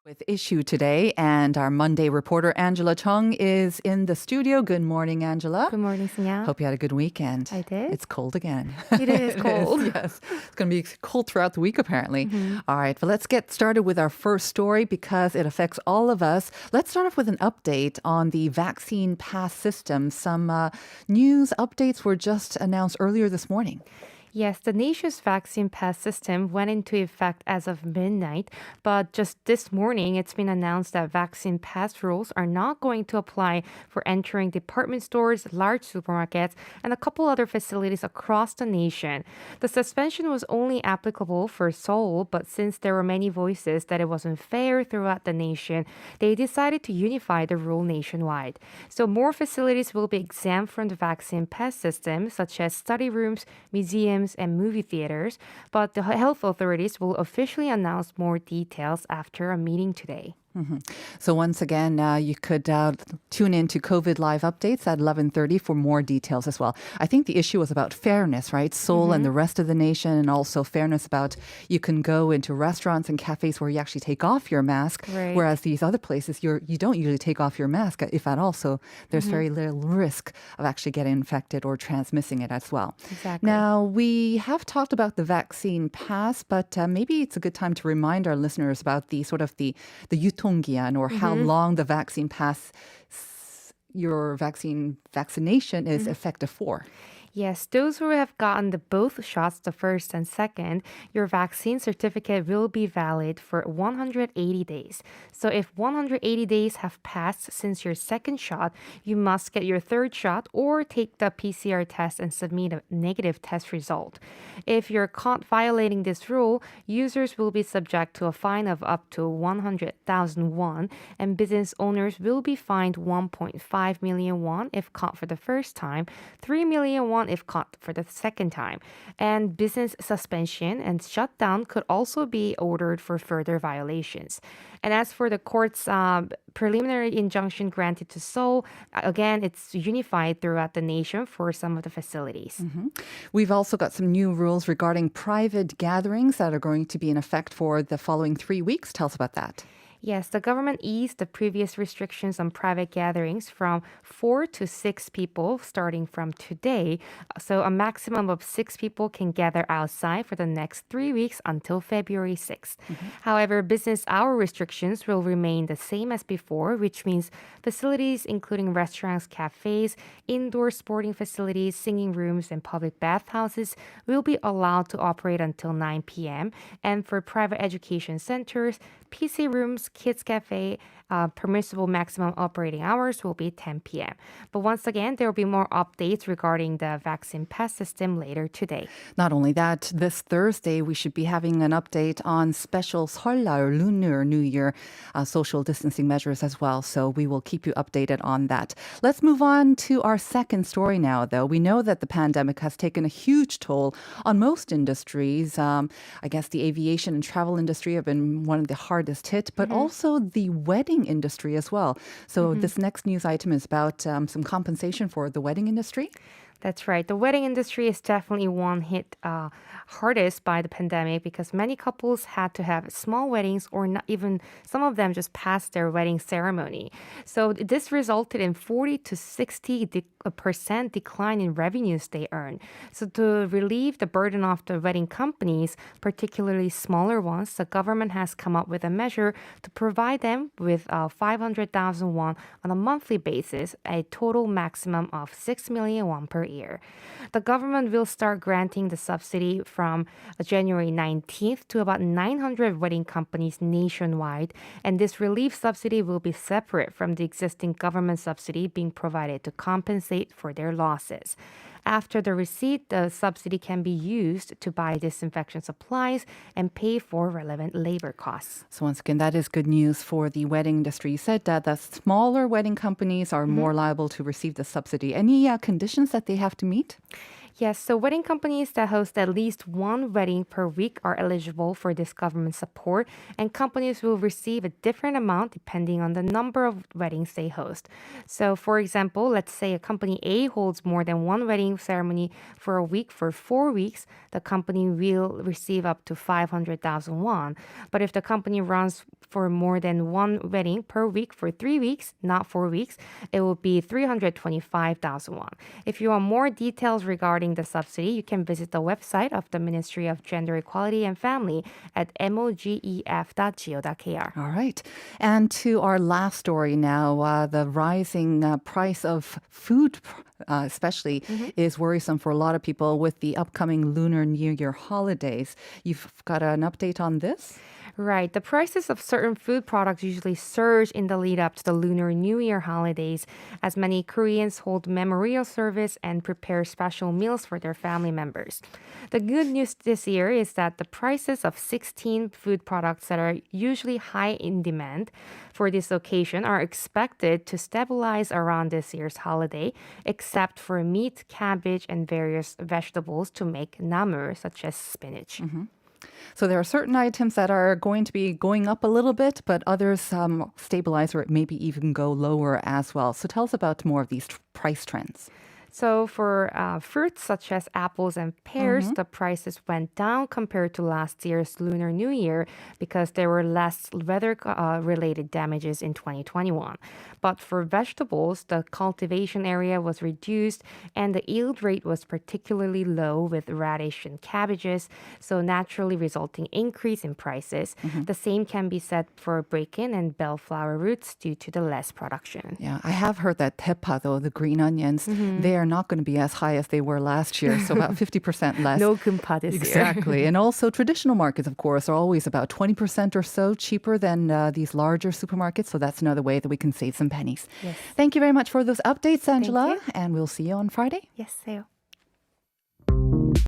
With issue today, and our Monday reporter Angela Chung is in the studio. Good morning, Angela. Good morning, Sinya. Hope you had a good weekend. I did. It's cold again. It is cold. Yes. It's going to be cold throughout the week, apparently. Mm-hmm. All right, but let's get started with our first story because it affects all of us. Let's start off with an update on the vaccine pass system. Some news updates were just announced earlier this morning. Yes, the nation's vaccine pass system went into effect as of midnight, but just this morning, it's been announced that vaccine pass rules are not going to apply for entering department stores, large supermarkets, and a couple other facilities across the nation. The suspension was only applicable for Seoul, but since there were many voices that it wasn't fair throughout the nation, they decided to unify the rule nationwide. So more facilities will be exempt from the vaccine pass system, such as study rooms, museums, and movie theaters, but the health authorities will officially announce more details after a meeting today. Mhm. So once again, you could tune in to COVID Live updates at 11:30 for more details as well. I think the issue was about fairness, right? Seoul and the rest of the nation, and also fairness about you can go into restaurants and cafes where you actually take off your mask, Right. whereas these other places you don't usually take off your mask, if at all. So there's very little risk of actually getting infected or transmitting it as well. Exactly. Now, we have talked about the vaccine pass, but maybe it's a good time to remind our listeners about the sort of the 유통기한 or how long the vaccine pass, your vaccination is effective for. Yes, those who have gotten both shots, the first and second, your vaccine certificate will be valid for 180 days. So if 180 days have passed since your second shot, you must get your third shot or take the PCR test and submit a negative test result. If you're caught violating this rule, users will be subject to a fine of up to 100,000 won, and business owners will be fined 1.5 million won if caught for the first time, 3 million won if caught for the second time. And business suspension and shutdown could also be ordered for further violations. And as for the court's preliminary injunction granted to Seoul, again, it's unified throughout the nation for some of the facilities. We've also got some new rules regarding private gatherings that are going to be in effect for the following 3 weeks. Tell us about that. Yes, the government eased the previous restrictions on private gatherings from 4 to 6 people starting from today. So a maximum of 6 people can gather outside for the next 3 weeks until February 6th. However, business hour restrictions will remain the same as before, which means facilities including restaurants, cafes, indoor sporting facilities, singing rooms, and public bathhouses will be allowed to operate until 9 p.m. And for private education centers, PC rooms, kids cafe, permissible maximum operating hours will be 10 p.m. But once again, there will be more updates regarding the vaccine pass system later today. Not only that, this Thursday we should be having an update on special 설날, Lunar New Year social distancing measures as well. So we will keep you updated on that. Let's move on to our second story now, though. We know that the pandemic has taken a huge toll on most industries. I guess the aviation and travel industry have been one of the hardest hit, but also the wedding industry as well. So this next news item is about some compensation for the wedding industry. That's right. The wedding industry is definitely one hit hardest by the pandemic because many couples had to have small weddings or not even some of them just passed their wedding ceremony. So this resulted in 40 to 60% decline in revenues they earn. So to relieve the burden of the wedding companies, particularly smaller ones, the government has come up with a measure to provide them with 500,000 won on a monthly basis, a total maximum of 6 million won per year. The government will start granting the subsidy from January 19th to about 900 wedding companies nationwide, and this relief subsidy will be separate from the existing government subsidy being provided to compensate for their losses. After the receipt, the subsidy can be used to buy disinfection supplies and pay for relevant labor costs. So once again, that is good news for the wedding industry. You said that the smaller wedding companies are more liable to receive the subsidy. Any conditions that they have to meet? Yes, so wedding companies that host at least one wedding per week are eligible for this government support, and companies will receive a different amount depending on the number of weddings they host. So, for example, let's say a company A holds more than one wedding ceremony for a week for 4 weeks, the company will receive up to 500,000 won. But if the company runs for more than one wedding per week for 3 weeks, not 4 weeks, it will be 325,000 won. If you want more details regarding the subsidy, you can visit the website of the Ministry of Gender Equality and Family at mogef.go.kr. All right. And to our last story now, the rising price of food, especially, is worrisome for a lot of people with the upcoming Lunar New Year holidays. You've got an update on this? Right. The prices of certain food products usually surge in the lead up to the Lunar New Year holidays, as many Koreans hold memorial service and prepare special meals for their family members. The good news this year is that the prices of 16 food products that are usually high in demand for this occasion are expected to stabilize around this year's holiday, except for meat, cabbage, and various vegetables to make namu, such as spinach. So there are certain items that are going to be going up a little bit, but others stabilize or maybe even go lower as well. So tell us about more of these price trends. So for fruits such as apples and pears, the prices went down compared to last year's Lunar New Year because there were less weather-related damages in 2021. But for vegetables, the cultivation area was reduced and the yield rate was particularly low with radish and cabbages, so naturally resulting increase in prices. The same can be said for bacon and bellflower roots due to the less production. Yeah, I have heard that tepa, though, the green onions, they are not going to be as high as they were last year, so about 50% less. No kumpa this year. Exactly. And also traditional markets, of course, are always about 20% or so cheaper than these larger supermarkets. So that's another way that we can save some pennies. Yes. Thank you very much for those updates, Angela. you. And we'll see you on Friday. Yes, 세요.